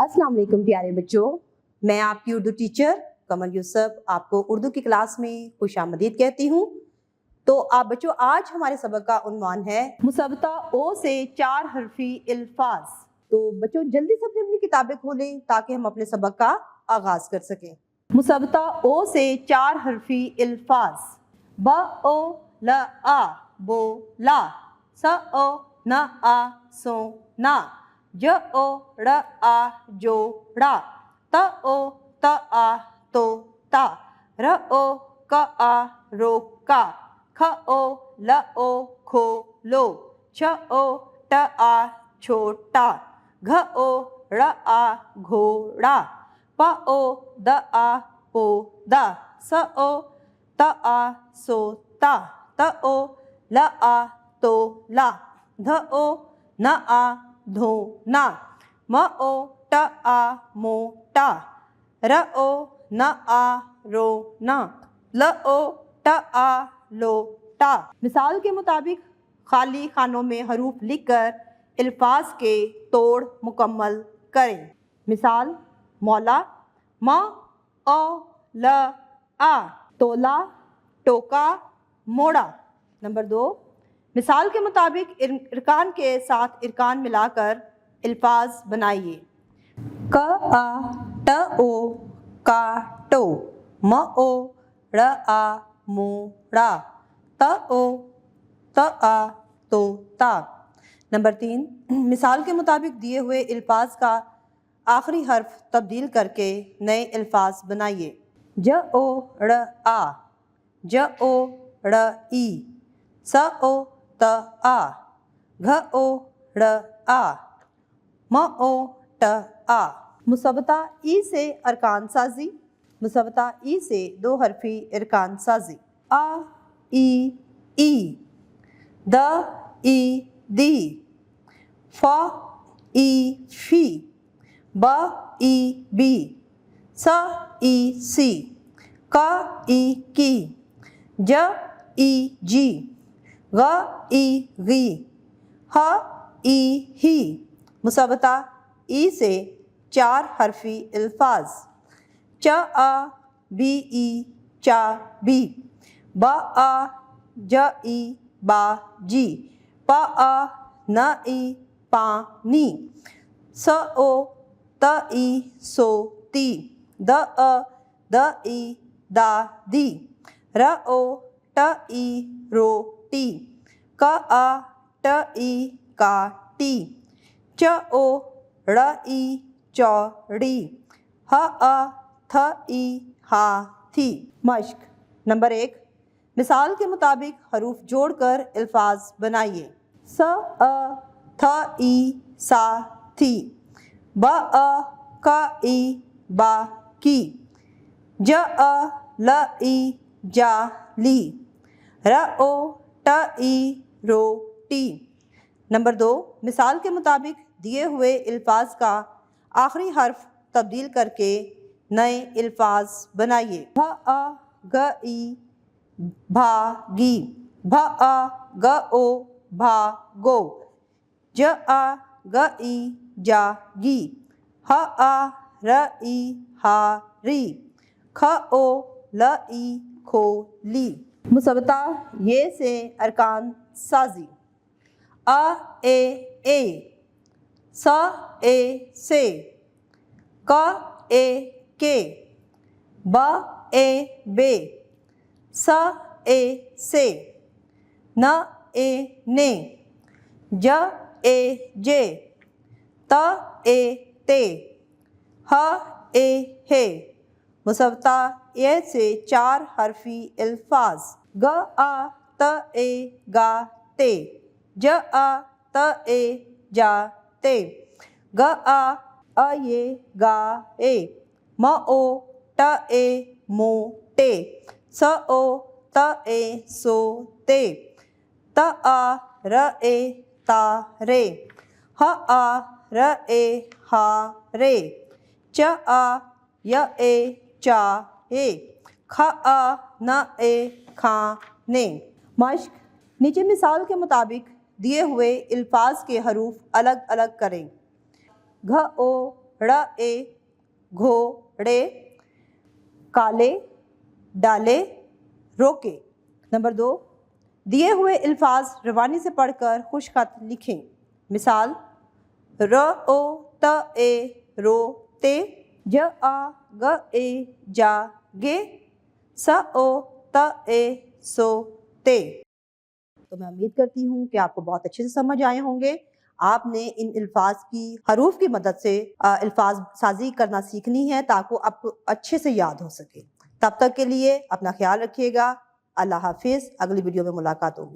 अस्सलाम वालेकुम प्यारे बच्चों, मैं आपकी उर्दू टीचर कमर यूसुफ आपको उर्दू की क्लास में खुशामदीद कहती हूँ। तो आप बच्चों, आज हमारे सबक का उन्वान है मुसब्बता ओ से 4 हरफी अल्फाज। तो बच्चों जल्दी से अपनी किताबें खोलें ताकि हम अपने सबक का आगाज कर सकें। मुसब्बता ओ से 4 हरफी अल्फाज। ब ओ ल आ बो ला, स ओ न आ सो ना, ज ओ ड़ आ जो ड़ा, त ओ त आ तो ता, र ओ क आ रो का, ख ओ ल ओ खो लो, छ ओ ट आ छोटा, घ ओ ड़ आ घोड़ा, प ओ द आ पो दा, स ओ त आ सो ता, त ओ ल आ तो ला, ध ओ न आ धो ना, म ओ ट आ मोटा, र ओ न आ रो ना, ल ओ ट आ लोटा। मिसाल के मुताबिक खाली खानों में हरूफ लिखकर अल्फाज के तोड़ मुकम्मल करें। मिसाल मौला म ओ ल आ, तोला टोका मोड़ा। नंबर 2, मिसाल के मुताबिक इरकान के साथ इरकान मिलाकर अल्फाज बनाइए। क आ ट ओ का टो, म ओ ड़ आ मोड़ा, त ओ त आ तो ता। नंबर 3, मिसाल के मुताबिक दिए हुए अल्फाज का आखिरी हर्फ तब्दील करके नए अल्फाज बनाइए। ज ओ ड़ आ, ज ओ ड़ ई, स ओ त आ, घ ओ ड़ आ, म ओ ट आ। मुसब्बता ई से अरकान साजी। मुसब्बता ई से 2 हरफी अरकान साजी। आ ई, द ई दी, फ ई फी, ब ई बी, स ई सी, क ई की, ज ई जी, ग ई गी, ह ई ही। मुसब्बता ई से 4 हरफी अल्फाज। च आ बी ई चा बी, ब आ ज ई बा जी, प आ न ई पानी, स ओ त ई सो ती, द अ द ई दा दी, र ओ ट ई रोटी, क आ ट ई काटी, च ओ ड़ ई चौड़ी, ह अ थ ई हाथी। मश्क नंबर 1, मिसाल के मुताबिक हरूफ जोड़कर अल्फाज बनाइए। स अ थ ई सा थी, ब अ क ई बा की, ज अ ल ई जा ली, र ओ ट ई रोटी। नंबर 2, मिसाल के मुताबिक दिए हुए अल्फाज का आखिरी हर्फ तब्दील करके नए अल्फाज बनाइए। भ अ ग ई भागी, भ अ ग ओ भागो, ज आ ग ई जागी, ह आ र ई हारी, ख ओ ल ई खोली। मुसब्बता ये से अरकान साजी। अ ए, स ए से, क ए के, ब ए बे, स ए से, न ए ने, ज ए जे, त ए ते, ह ए हे। मुसब्बता ये से 4 हरफी अल्फाज। ग आ त ए गा ते, ज आ त ए जा ते, ग आ अ ये गा ए, म ओ ट ए मोटे, स ओ त ए सो ते, त आ र ए ता रे, ह आ र ए हा रे, च आ य ए चा ए, ख आ न ए खा ने। मश्क नीचे मिसाल के मुताबिक दिए हुए अल्फाज के हरूफ अलग अलग करें। घ ओ ڑے گھوڑے، کالے ڈالے روکے۔ نمبر 2، دیے ہوئے الفاظ روانی سے پڑھ کر خوش خط لکھیں۔ مثال، رؤ روتے، جاگے جاگے، سوتے سوتے۔ تو میں امید کرتی ہوں کہ آپ کو بہت اچھے سے سمجھ آئے ہوں گے۔ آپ نے ان الفاظ کی حروف کی مدد سے الفاظ سازی کرنا سیکھنی ہے تاکہ آپ کو اچھے سے یاد ہو سکے۔ تب تک کے لیے اپنا خیال رکھیے گا۔ اللہ حافظ۔ اگلی ویڈیو میں ملاقات ہوگی۔